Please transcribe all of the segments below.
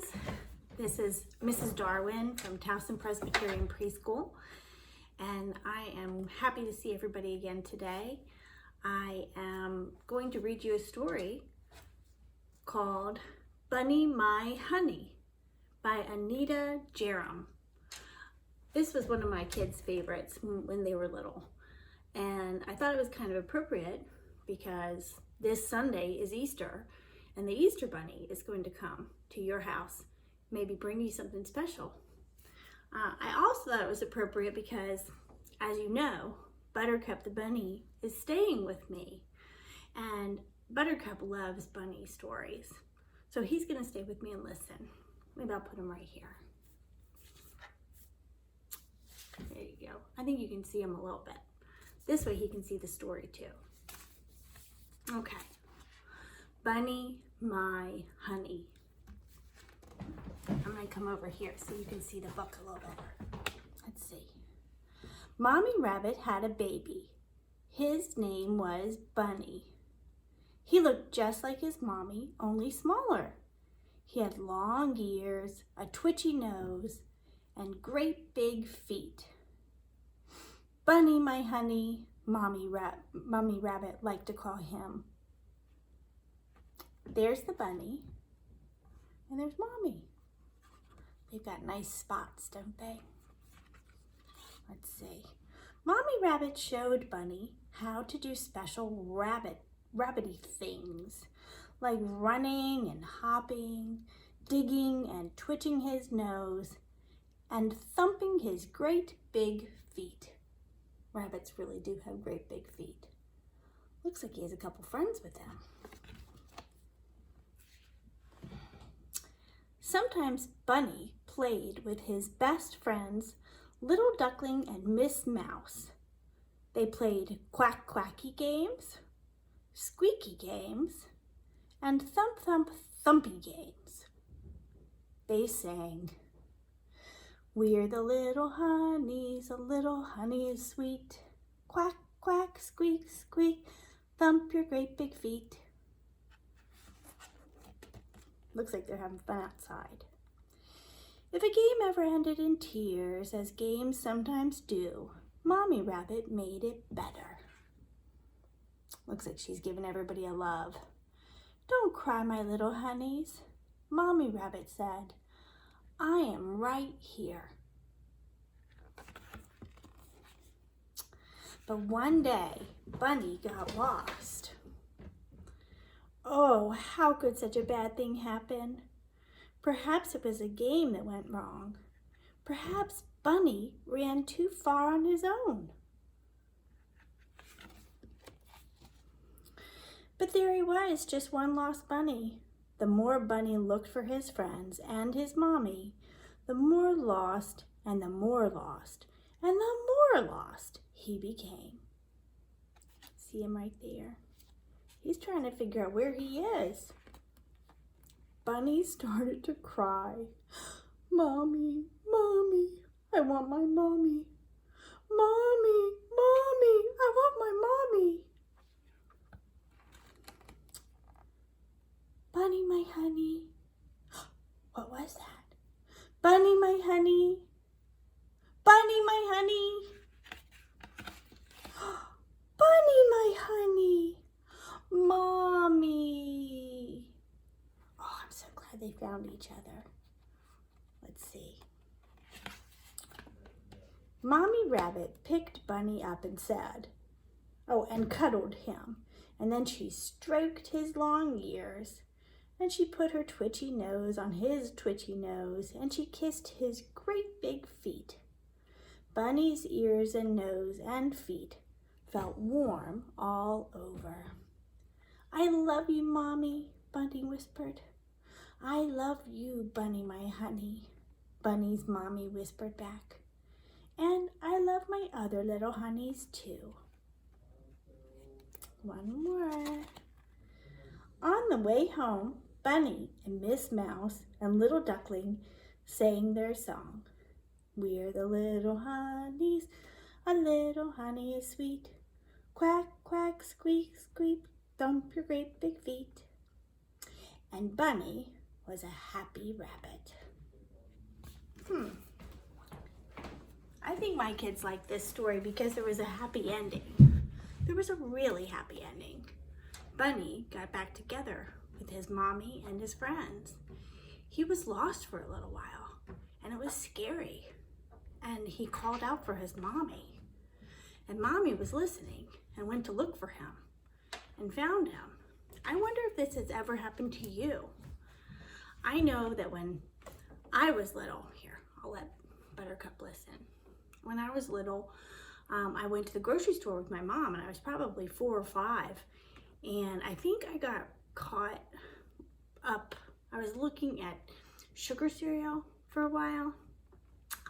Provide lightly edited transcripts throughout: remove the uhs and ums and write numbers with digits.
friends. This is Mrs. Darwin from Towson Presbyterian Preschool, and I am happy to see everybody again today. I am going to read you a story called Bunny My Honey by Anita Jerem. This was one of my kids' favorites when they were little, and I thought it was kind of appropriate because this Sunday is Easter, and the Easter Bunny is going to come to your house, maybe bring you something special. I also thought it was appropriate because, as you know, Buttercup the bunny is staying with me, and Buttercup loves bunny stories. So he's going to stay with me and listen. Maybe I'll put him right here. There you go. I think you can see him a little bit. This way he can see the story too. Okay. Bunny My Honey. I'm going to come over here so you can see the book a little better. Let's see. Mommy Rabbit had a baby. His name was Bunny. He looked just like his mommy, only smaller. He had long ears, a twitchy nose, and great big feet. Bunny My Honey, Mommy Rabbit liked to call him. There's the bunny, and there's Mommy. They've got nice spots, don't they? Let's see. Mommy Rabbit showed Bunny how to do special rabbity things, like running and hopping, digging and twitching his nose, and thumping his great big feet. Rabbits really do have great big feet. Looks like he has a couple friends with him. Sometimes Bunny played with his best friends, Little Duckling and Miss Mouse. They played quack quacky games, squeaky games, and thump thump thumpy games. They sang, "We're the little honeys, a little honey is sweet. Quack quack squeak squeak, thump your great big feet." Looks like they're having fun outside. If a game ever ended in tears, as games sometimes do, Mommy Rabbit made it better. Looks like she's giving everybody a love. "Don't cry, my little honeys," Mommy Rabbit said. "I am right here." But one day, Bunny got lost. Oh, how could such a bad thing happen? Perhaps it was a game that went wrong. Perhaps Bunny ran too far on his own. But there he was, just one lost bunny. The more Bunny looked for his friends and his mommy, the more lost and the more lost and the more lost he became. See him right there? He's trying to figure out where he is. Bunny started to cry. "Mommy, Mommy, I want my mommy. Mommy, Mommy, I want my mommy." Bunny, my honey. What was that? Bunny, my honey. Bunny, my honey. Bunny, my honey. Mommy. Oh, I'm so glad they found each other. Let's see. Mommy Rabbit picked Bunny up and said, and cuddled him. And then she stroked his long ears, and she put her twitchy nose on his twitchy nose, and she kissed his great big feet. Bunny's ears and nose and feet felt warm all over. "I love you, Mommy," Bunny whispered. "I love you, Bunny, my honey," Bunny's mommy whispered back. "And I love my other little honeys too." One more. On the way home, Bunny and Miss Mouse and Little Duckling sang their song. "We're the little honeys, a little honey is sweet. Quack, quack, squeak, squeak, thump your great big feet." And Bunny, was a happy rabbit. I think my kids like this story because there was a happy ending. There was a really happy ending. Bunny got back together with his mommy and his friends. He was lost for a little while, and it was scary. And he called out for his mommy. And mommy was listening and went to look for him and found him. I wonder if this has ever happened to you. I know that when I was little, here, I'll let Buttercup listen. When I was little, I went to the grocery store with my mom, and I was probably 4 or 5. And I think I got caught up. I was looking at sugar cereal for a while,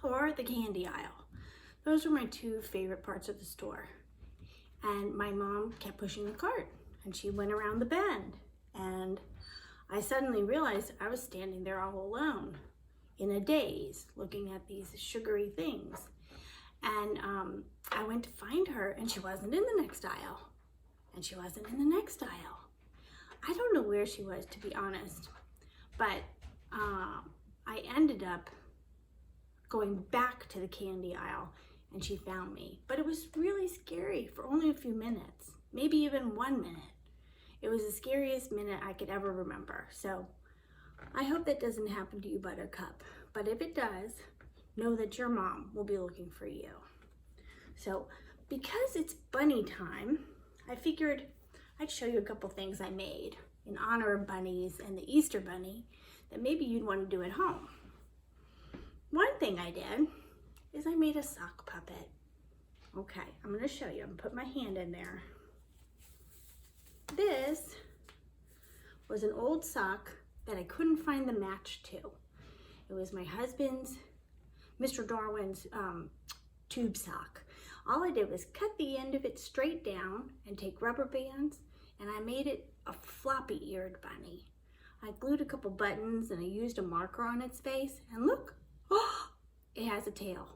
or the candy aisle. Those were my 2 favorite parts of the store. And my mom kept pushing the cart, and she went around the bend. And I suddenly realized I was standing there all alone in a daze, looking at these sugary things. And I went to find her, and she wasn't in the next aisle. And she wasn't in the next aisle. I don't know where she was, to be honest. But I ended up going back to the candy aisle, and she found me. But it was really scary for only a few minutes, maybe even 1 minute. It was the scariest minute I could ever remember. So I hope that doesn't happen to you, Buttercup. But if it does, know that your mom will be looking for you. So because it's bunny time, I figured I'd show you a couple things I made in honor of bunnies and the Easter Bunny that maybe you'd want to do at home. One thing I did is I made a sock puppet. Okay, I'm going to show you. I'm going to put my hand in there. This was an old sock that I couldn't find the match to. It was my husband's, Mr. Darwin's tube sock. All I did was cut the end of it straight down and take rubber bands, and I made it a floppy-eared bunny. I glued a couple buttons and I used a marker on its face, and look, oh, it has a tail.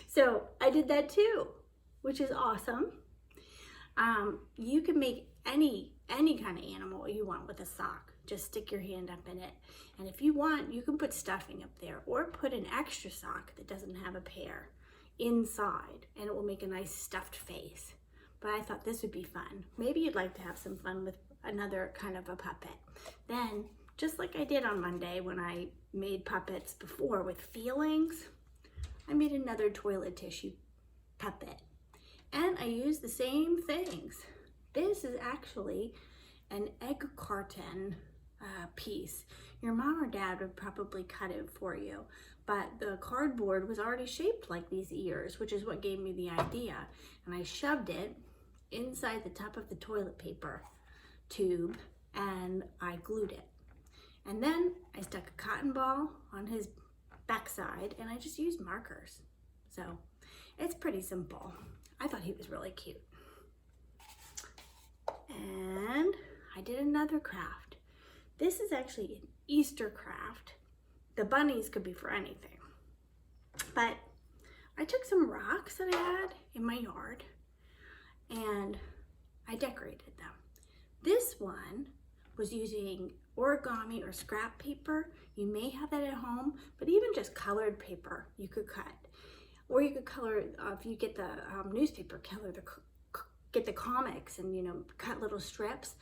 So I did that too, which is awesome. You can make any kind of animal you want with a sock. Just stick your hand up in it. And if you want, you can put stuffing up there or put an extra sock that doesn't have a pair inside, and it will make a nice stuffed face. But I thought this would be fun. Maybe you'd like to have some fun with another kind of a puppet. Then, just like I did on Monday when I made puppets before with feelings, I made another toilet tissue puppet. And I used the same things. This is actually an egg carton piece. Your mom or dad would probably cut it for you, but the cardboard was already shaped like these ears, which is what gave me the idea. And I shoved it inside the top of the toilet paper tube, and I glued it. And then I stuck a cotton ball on his backside, and I just used markers. So it's pretty simple. I thought he was really cute. And I did another craft. This is actually an Easter craft. The bunnies could be for anything. But I took some rocks that I had in my yard and I decorated them. This one was using origami or scrap paper. You may have that at home, but even just colored paper you could cut. Or you could color, if you get the newspaper, get the comics and, cut little strips.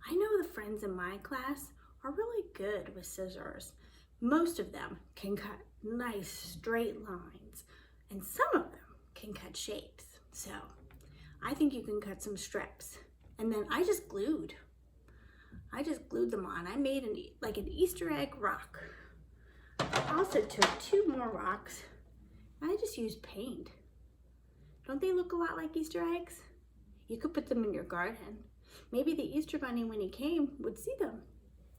I know the friends in my class are really good with scissors. Most of them can cut nice straight lines, and some of them can cut shapes. So I think you can cut some strips. And then I just glued them on. I made an Easter egg rock. I also took 2 more rocks. I just used paint. Don't they look a lot like Easter eggs? You could put them in your garden. Maybe the Easter Bunny, when he came, would see them.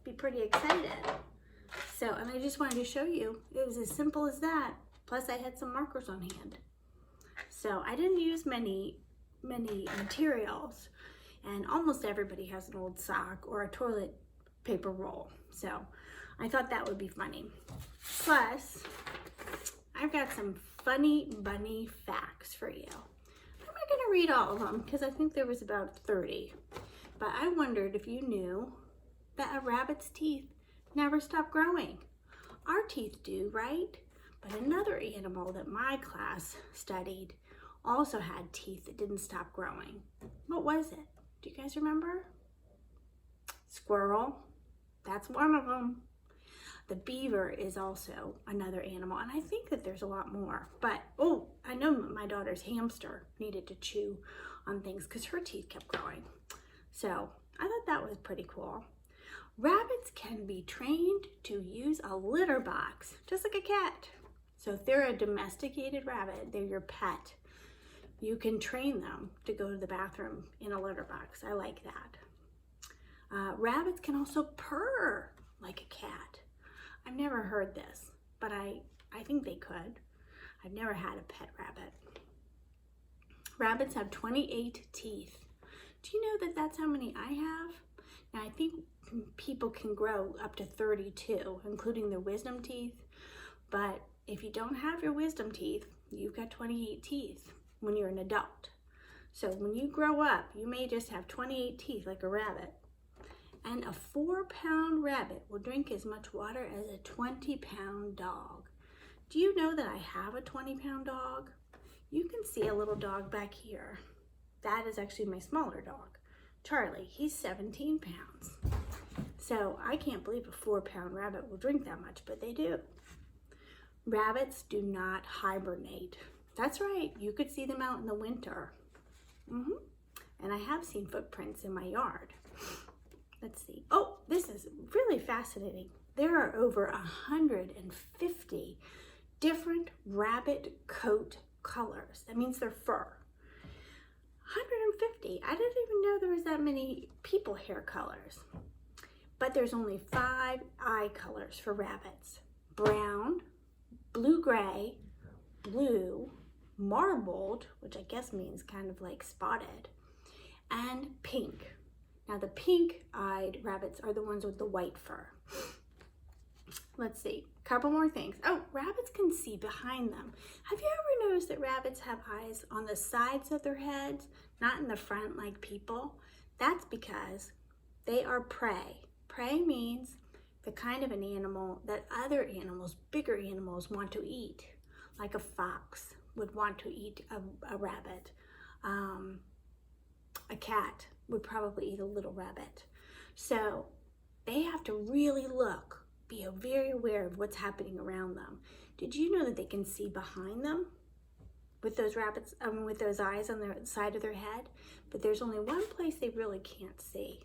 Be pretty excited. So, and I just wanted to show you, it was as simple as that. Plus I had some markers on hand. So I didn't use many materials, and almost everybody has an old sock or a toilet paper roll. So I thought that would be funny. Plus, I've got some funny bunny facts for you. I'm not going to read all of them because I think there was about 30. But I wondered if you knew that a rabbit's teeth never stop growing? Our teeth do, right? But another animal that my class studied also had teeth that didn't stop growing. What was it? Do you guys remember? Squirrel. That's one of them. The beaver is also another animal, and I think that there's a lot more. But, oh, I know my daughter's hamster needed to chew on things because her teeth kept growing. So I thought that was pretty cool. Rabbits can be trained to use a litter box, just like a cat. So if they're a domesticated rabbit, they're your pet, you can train them to go to the bathroom in a litter box. I like that. Rabbits can also purr like a cat. I've never heard this, but I think they could. I've never had a pet rabbit. Rabbits have 28 teeth. Do you know that that's how many I have? Now, I think people can grow up to 32, including their wisdom teeth. But if you don't have your wisdom teeth, you've got 28 teeth when you're an adult. So when you grow up, you may just have 28 teeth like a rabbit. And a 4-pound rabbit will drink as much water as a 20-pound dog. Do you know that I have a 20-pound dog? You can see a little dog back here. That is actually my smaller dog, Charlie. He's 17 pounds. So I can't believe a 4-pound rabbit will drink that much, but they do. Rabbits do not hibernate. That's right, you could see them out in the winter. And I have seen footprints in my yard. Let's see. Oh, this is really fascinating. There are over 150 different rabbit coat colors. That means their fur. 150. I didn't even know there was that many people hair colors. But there's only 5 eye colors for rabbits. Brown, blue-gray, blue, marbled, which I guess means kind of like spotted, and pink. Now the pink-eyed rabbits are the ones with the white fur. Let's see, a couple more things. Oh, rabbits can see behind them. Have you ever noticed that rabbits have eyes on the sides of their heads, not in the front like people? That's because they are prey. Prey means the kind of an animal that other animals, bigger animals, want to eat. Like a fox would want to eat a rabbit. A cat would probably eat a little rabbit. So they have to really look, be very aware of what's happening around them. Did you know that they can see behind them with those rabbits, with those eyes on the side of their head? But there's only one place they really can't see.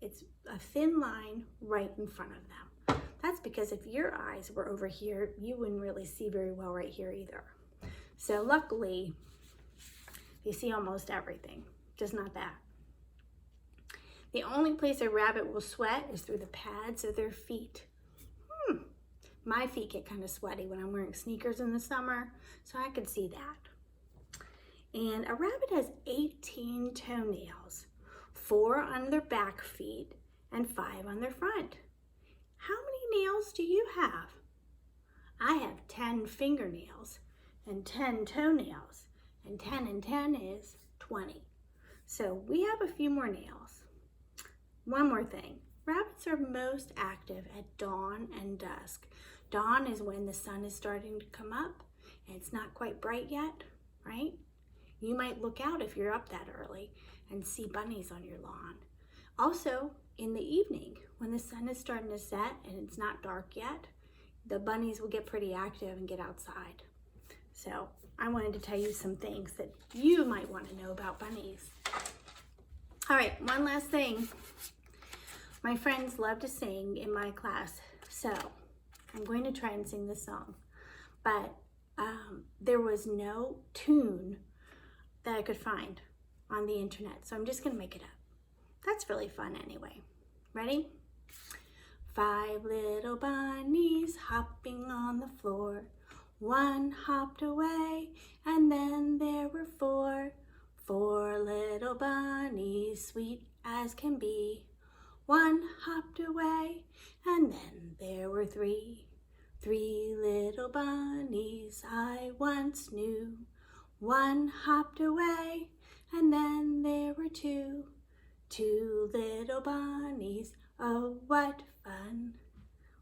It's a thin line right in front of them. That's because if your eyes were over here, you wouldn't really see very well right here either. So luckily, they see almost everything, just not that. The only place a rabbit will sweat is through the pads of their feet. My feet get kind of sweaty when I'm wearing sneakers in the summer, so I could see that. And a rabbit has 18 toenails, 4 on their back feet and 5 on their front. How many nails do you have? I have 10 fingernails and 10 toenails, and 10 and 10 is 20. So we have a few more nails. One more thing, rabbits are most active at dawn and dusk. Dawn is when the sun is starting to come up and it's not quite bright yet, right? You might look out if you're up that early and see bunnies on your lawn. Also, in the evening, when the sun is starting to set and it's not dark yet, the bunnies will get pretty active and get outside. So I wanted to tell you some things that you might want to know about bunnies. All right, one last thing. My friends love to sing in my class, so I'm going to try and sing this song. But there was no tune that I could find on the internet, so I'm just gonna make it up. That's really fun anyway. Ready? 5 little bunnies hopping on the floor. 1 hopped away, and then there were 4. 4 little bunnies, sweet as can be. 1 hopped away, and then there were 3. 3 little bunnies I once knew. 1 hopped away, and then there were 2. 2 little bunnies, oh what fun.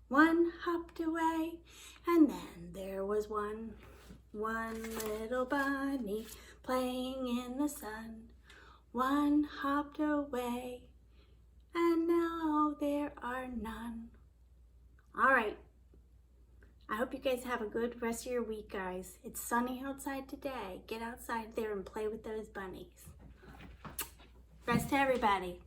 One hopped away, and then there was one little bunny playing in the sun. One hopped away, and now there are none. All right. I hope you guys have a good rest of your week, guys. It's sunny outside today. Get outside there and play with those bunnies. Rest to everybody.